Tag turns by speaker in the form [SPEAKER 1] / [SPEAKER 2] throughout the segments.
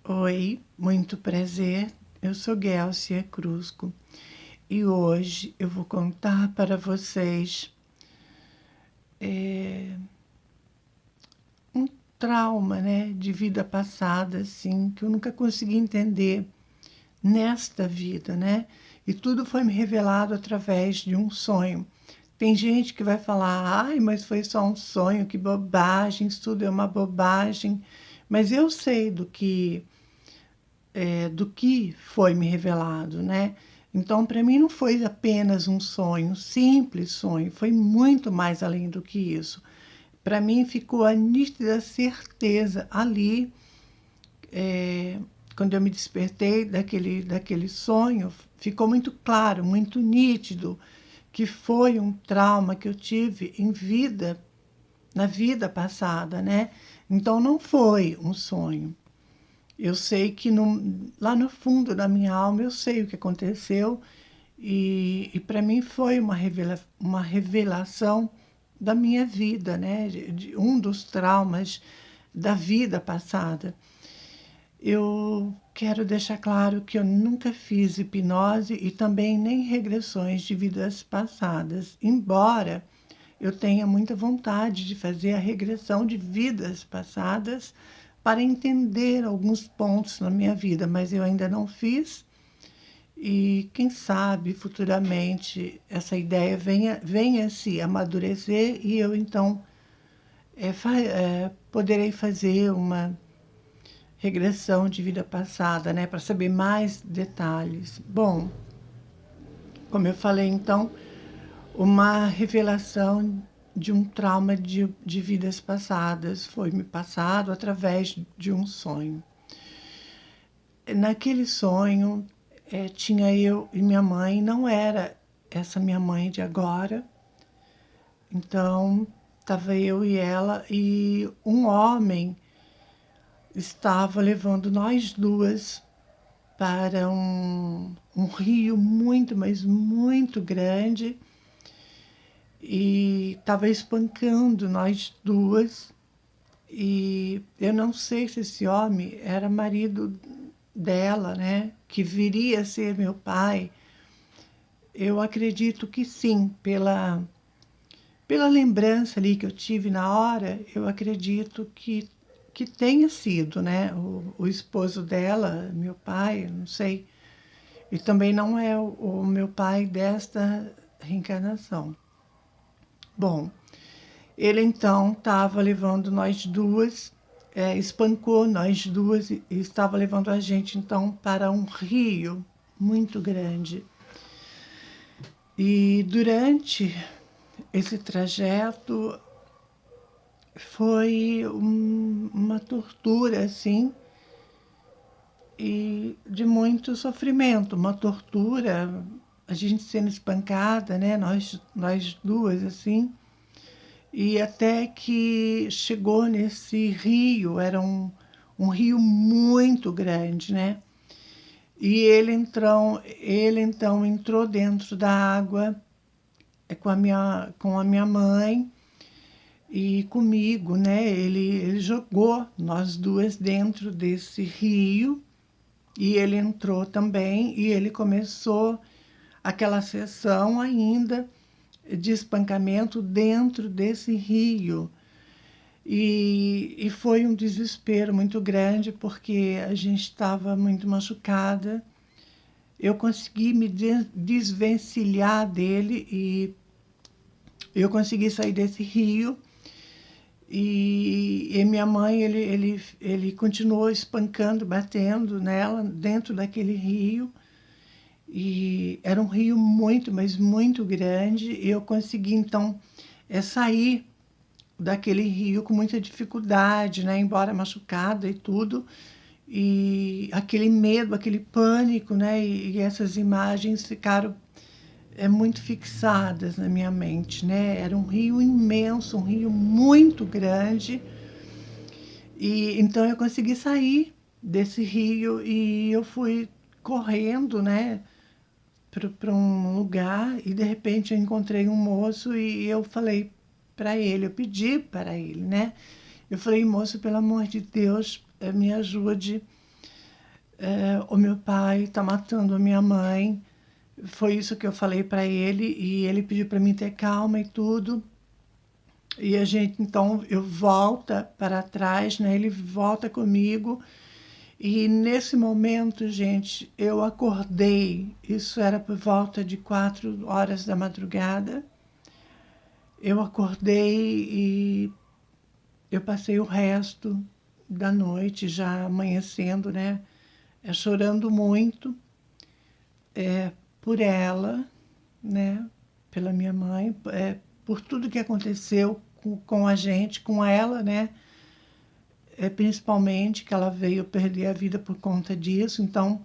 [SPEAKER 1] Oi, muito prazer. Eu sou Gelsia Crusco e hoje eu vou contar para vocês um trauma, né, de vida passada, assim, que eu nunca consegui entender nesta vida, né? E tudo foi me revelado através de um sonho. Tem gente que vai falar, ai, mas foi só um sonho, que bobagem, isso tudo é uma bobagem. Mas eu sei do que foi me revelado, né? Então, para mim, não foi apenas um sonho, um simples sonho, foi muito mais além do que isso. Para mim, ficou a nítida certeza ali, quando eu me despertei daquele sonho, ficou muito claro, muito nítido, que foi um trauma que eu tive na vida passada, né? Então, não foi um sonho. Eu sei que lá no fundo da minha alma eu sei o que aconteceu e para mim foi uma revelação da minha vida, né? De um dos traumas da vida passada. Eu quero deixar claro que eu nunca fiz hipnose e também nem regressões de vidas passadas, embora eu tenha muita vontade de fazer a regressão de vidas passadas para entender alguns pontos na minha vida, mas eu ainda não fiz. E quem sabe futuramente essa ideia venha se amadurecer e eu então poderei fazer uma regressão de vida passada, né, para saber mais detalhes. Bom, como eu falei, então, uma revelação de um trauma de vidas passadas foi me passado através de um sonho. Naquele sonho, tinha eu e minha mãe, não era essa minha mãe de agora, então estava eu e ela, e um homem estava levando nós duas para um rio muito, mas muito grande, e estava espancando nós duas. E eu não sei se esse homem era marido dela, né? Que viria a ser meu pai. Eu acredito que sim, pela lembrança ali que eu tive na hora, eu acredito que tenha sido, né? O esposo dela, meu pai, não sei. E também não é o meu pai desta reencarnação. Bom, ele então estava levando nós duas, espancou nós duas e estava levando a gente então para um rio muito grande. E durante esse trajeto foi uma tortura, assim, e de muito sofrimento, uma tortura, a gente sendo espancada, né, nós duas, assim, e até que chegou nesse rio, era um rio muito grande, né, e ele então entrou dentro da água com a minha mãe e comigo, né? Ele jogou nós duas dentro desse rio e ele entrou também e ele começou aquela sessão ainda de espancamento dentro desse rio. E foi um desespero muito grande porque a gente estava muito machucada. Eu consegui me desvencilhar dele e eu consegui sair desse rio. E minha mãe, ele continuou espancando, batendo nela dentro daquele rio. E era um rio muito, mas muito grande. E eu consegui, então, sair daquele rio com muita dificuldade, né? Embora machucada e tudo. E aquele medo, aquele pânico, né? E essas imagens ficaram muito fixadas na minha mente, né? Era um rio imenso, um rio muito grande. E então eu consegui sair desse rio e eu fui correndo, né, para um lugar e de repente eu encontrei um moço e eu falei para ele, eu pedi para ele, né? Eu falei, moço, pelo amor de Deus, me ajude o meu pai está matando a minha mãe. Foi isso que eu falei para ele e ele pediu para mim ter calma e tudo. E a gente, então, eu volta para trás, né? Ele volta comigo. E nesse momento, gente, eu acordei. Isso era por volta de 4 horas da madrugada. Eu acordei e eu passei o resto da noite, já amanhecendo, né? Chorando muito por ela, né? Pela minha mãe, por tudo que aconteceu com a gente, com ela, né? Principalmente que ela veio perder a vida por conta disso. Então,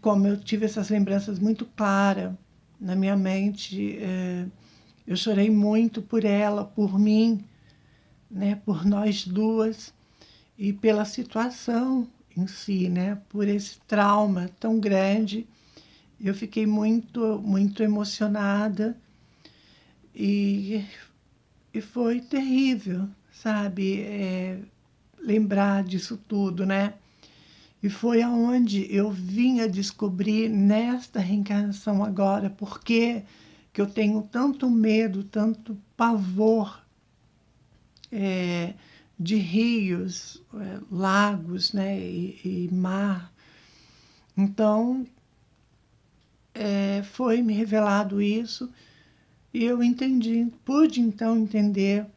[SPEAKER 1] como eu tive essas lembranças muito claras na minha mente, eu chorei muito por ela, por mim, né? Por nós duas e pela situação em si, né? Por esse trauma tão grande. Eu fiquei muito, muito emocionada e, e foi terrível, sabe? Lembrar disso tudo, né? E foi aonde eu vim a descobrir nesta reencarnação agora, porque que eu tenho tanto medo, tanto pavor de rios, lagos, né, e mar. Então, foi me revelado isso e eu entendi, pude então entender,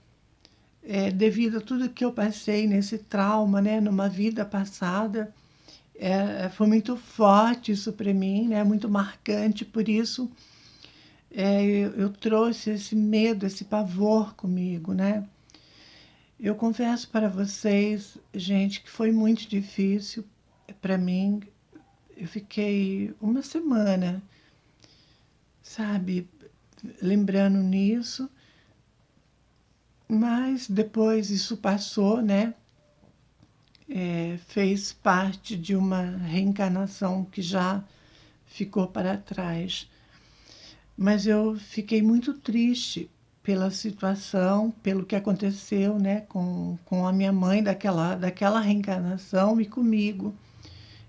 [SPEAKER 1] devido a tudo que eu passei nesse trauma, né, numa vida passada, foi muito forte isso para mim, né, muito marcante, por isso eu trouxe esse medo, esse pavor comigo, né. Eu confesso para vocês, gente, que foi muito difícil para mim. Eu fiquei uma semana, sabe, lembrando nisso, mas depois isso passou, né? Fez parte de uma reencarnação que já ficou para trás. Mas eu fiquei muito triste pela situação, pelo que aconteceu, né, com a minha mãe daquela reencarnação e comigo.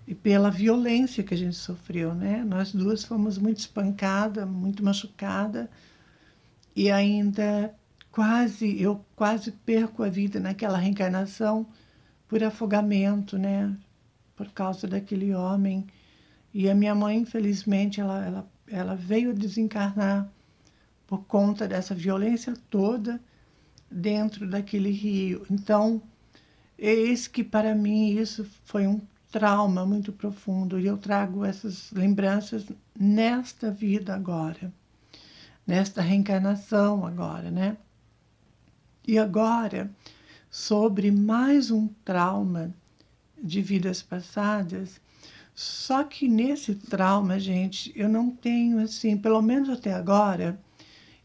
[SPEAKER 1] E pela violência que a gente sofreu, né? Nós duas fomos muito espancadas, muito machucadas e ainda eu quase perco a vida naquela reencarnação por afogamento, né? Por causa daquele homem. E a minha mãe, infelizmente, ela veio desencarnar por conta dessa violência toda dentro daquele rio. Então, eis que para mim isso foi um trauma muito profundo e eu trago essas lembranças nesta vida agora, nesta reencarnação agora, né? E agora, sobre mais um trauma de vidas passadas, só que nesse trauma, gente, eu não tenho, assim, pelo menos até agora,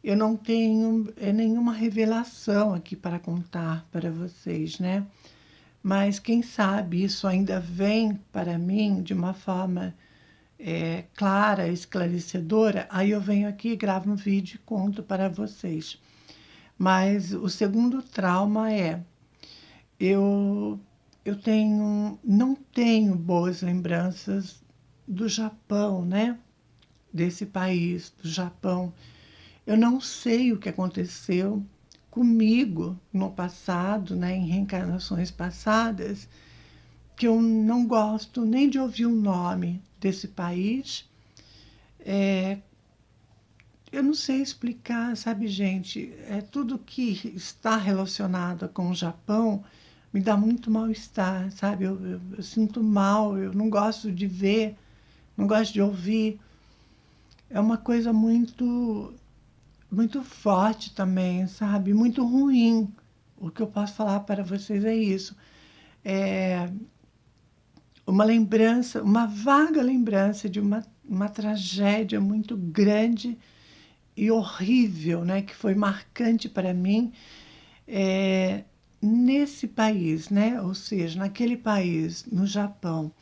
[SPEAKER 1] eu não tenho nenhuma revelação aqui para contar para vocês, né? Mas quem sabe isso ainda vem para mim de uma forma clara, esclarecedora, aí eu venho aqui, gravo um vídeo e conto para vocês. Mas o segundo trauma eu, não tenho boas lembranças do Japão, né? Desse país, do Japão. Eu não sei o que aconteceu comigo no passado, né, em reencarnações passadas, que eu não gosto nem de ouvir o nome desse país. Eu não sei explicar, sabe, gente? Tudo que está relacionado com o Japão me dá muito mal-estar, sabe? Eu sinto mal, eu não gosto de ver, não gosto de ouvir. É uma coisa muito, muito forte também, sabe? Muito ruim. O que eu posso falar para vocês é isso. É uma lembrança, uma vaga lembrança de uma tragédia muito grande e horrível, né, que foi marcante para mim nesse país, né, ou seja, naquele país, no Japão.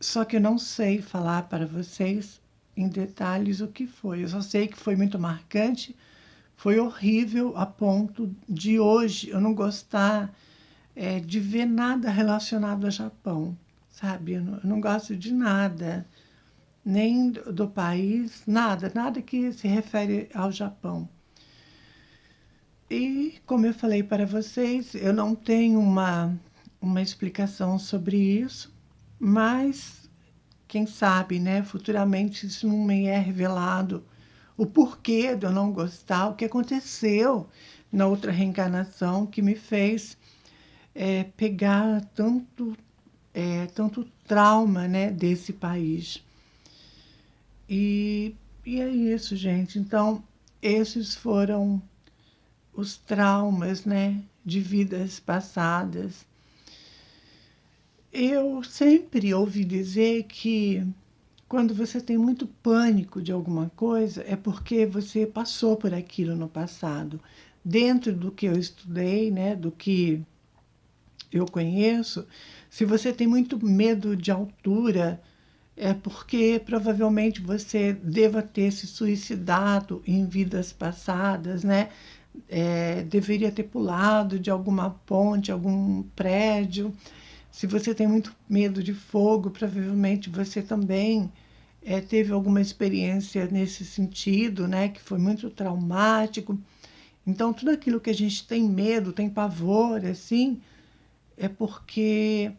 [SPEAKER 1] Só que eu não sei falar para vocês em detalhes o que foi. Eu só sei que foi muito marcante, foi horrível a ponto de hoje eu não gostar de ver nada relacionado ao Japão, sabe? Eu não gosto de nada, nem do país, nada, nada que se refere ao Japão. E, como eu falei para vocês, eu não tenho uma explicação sobre isso, mas quem sabe, né, futuramente isso não me é revelado o porquê de eu não gostar, o que aconteceu na outra reencarnação que me fez pegar tanto trauma, né, desse país. E é isso, gente. Então, esses foram os traumas, né, de vidas passadas. Eu sempre ouvi dizer que quando você tem muito pânico de alguma coisa, é porque você passou por aquilo no passado. Dentro do que eu estudei, né, do que eu conheço, se você tem muito medo de altura, é porque provavelmente você deva ter se suicidado em vidas passadas, né? Deveria ter pulado de alguma ponte, algum prédio. Se você tem muito medo de fogo, provavelmente você também teve alguma experiência nesse sentido, né? Que foi muito traumático. Então, tudo aquilo que a gente tem medo, tem pavor, assim, é porque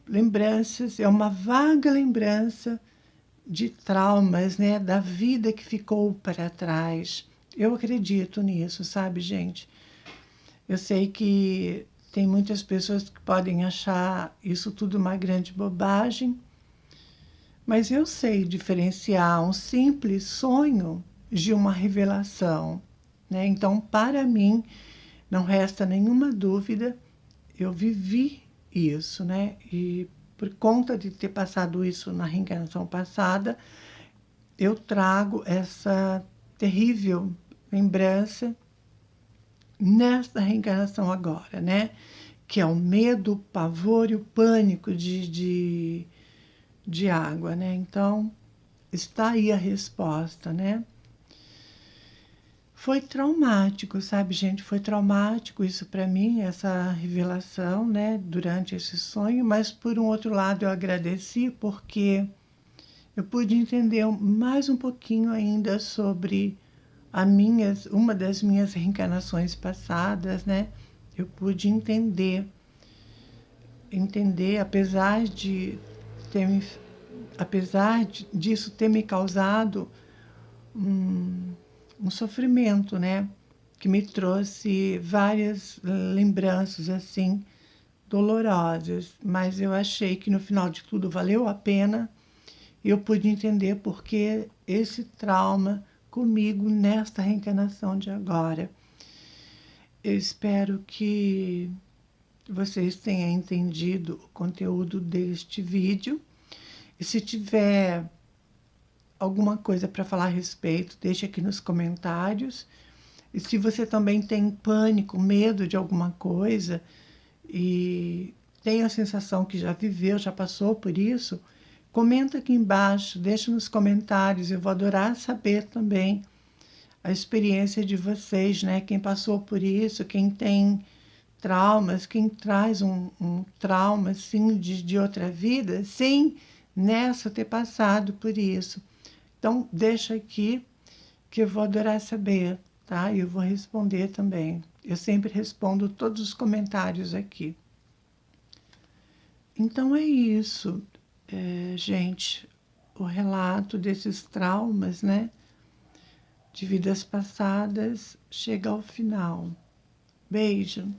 [SPEAKER 1] lembranças, é uma vaga lembrança de traumas, né, da vida que ficou para trás. Eu acredito nisso, sabe, gente? Eu sei que tem muitas pessoas que podem achar isso tudo uma grande bobagem, mas eu sei diferenciar um simples sonho de uma revelação, né? Então, para mim, não resta nenhuma dúvida, eu vivi isso, né? E por conta de ter passado isso na reencarnação passada, eu trago essa terrível lembrança nesta reencarnação agora, né? Que é o medo, o pavor e o pânico de água, né? Então, está aí a resposta, né? Foi traumático, sabe, gente? Foi traumático isso para mim, essa revelação, né, durante esse sonho, mas por um outro lado eu agradeci porque eu pude entender mais um pouquinho ainda sobre uma das minhas reencarnações passadas, né? Eu pude entender, ter me, disso ter me causado um sofrimento, né? Que me trouxe várias lembranças assim dolorosas, mas eu achei que no final de tudo valeu a pena e eu pude entender porque esse trauma comigo nesta reencarnação de agora. Eu espero que vocês tenham entendido o conteúdo deste vídeo e se tiver alguma coisa para falar a respeito, deixe aqui nos comentários. E se você também tem pânico, medo de alguma coisa e tem a sensação que já viveu, já passou por isso, comenta aqui embaixo, deixa nos comentários. Eu vou adorar saber também a experiência de vocês, né? Quem passou por isso, quem tem traumas, quem traz um trauma assim de outra vida, sem nessa ter passado por isso. Então, deixa aqui que eu vou adorar saber, tá? E eu vou responder também. Eu sempre respondo todos os comentários aqui. Então é isso, gente. O relato desses traumas, né? De vidas passadas chega ao final. Beijo.